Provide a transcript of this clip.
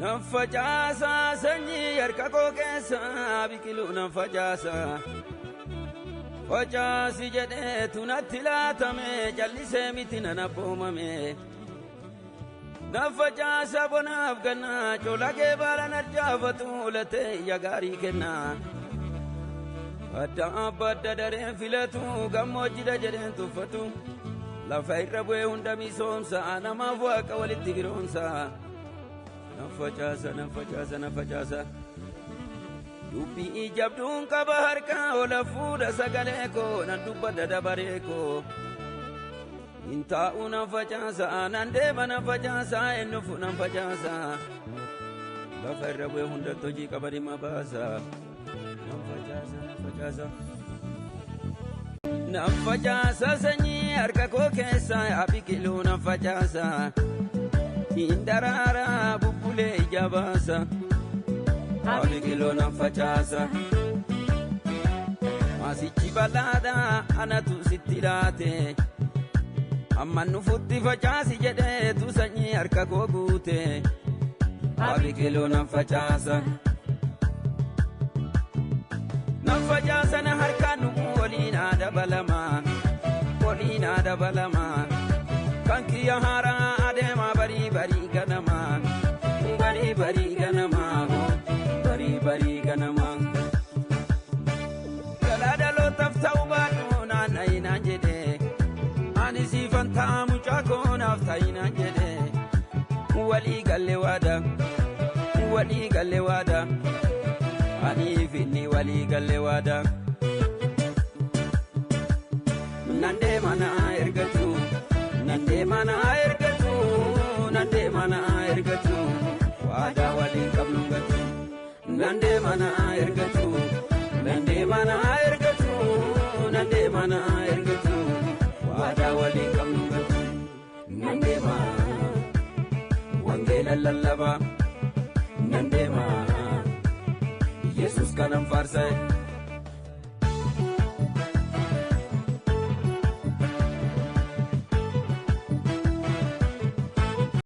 Naffacaasa sanyii harka koo keessa biqiluu naffacaasa. Facaasi jedheetu natti laatame jallisee miti nan abboomame. Naffacaasa bonaaf gannaa colagee baalan arjaafatu latee iyya gaarii kenna. Adda abba adda dareen filatu gammoojjida jedheen tuffatu. Lafa irra bu'ee hunda misoomsa namaaf waaqa walitti firoomsa. Naffacaasa naffacaasa naffacaasa. Dubbii jabduun qaba harka ola fuudha sagalee koo nan dubbadha dabaree koo. Intaa'u naffacaasa nan deema naffacaasa ennufu naffacaasa. Lafa irra bu'ee hundatti hojii qaba dhimma baasa. Naffacaasa naffacaasa. Naffacaasa sanyii harka koo keessa biqiluu naffacaasa. Indaraara bubbulee ija baasa. Biqiluu naffacaasa. Maasichi bal'aadha anatu sitti laate. Amma nufutti facaasi jedheetu sanyii harka koo guute. Biqiluu naffacaasa. Naffacaasa na harkaan numu waliinaa dabalama. Waliinaa dabalama. Kan kiyya haaraa adeema barii barii ganama. Barii barii ganama. Barii barii ganama. Galaadhalootaaf ta'uu baadhu naanna'ii naan jedhee. Ani siifan taamu caakonaaf ta'ii naan jedhee. Walii galle waada. Walii galle waada. Aniif inni walii galle waada. Nandee mana ergatu. Nandee mana ergatu. Nandee mana ergatu. Waada waliin qabnu gatu. Nandee mana ergatu. Nandee mana ergatu. Nandee mana ergatu. Waada waliin qabnu gatu. Nandee mana wangeela lallaba. Nandee mana Yesus kanan farsa'e.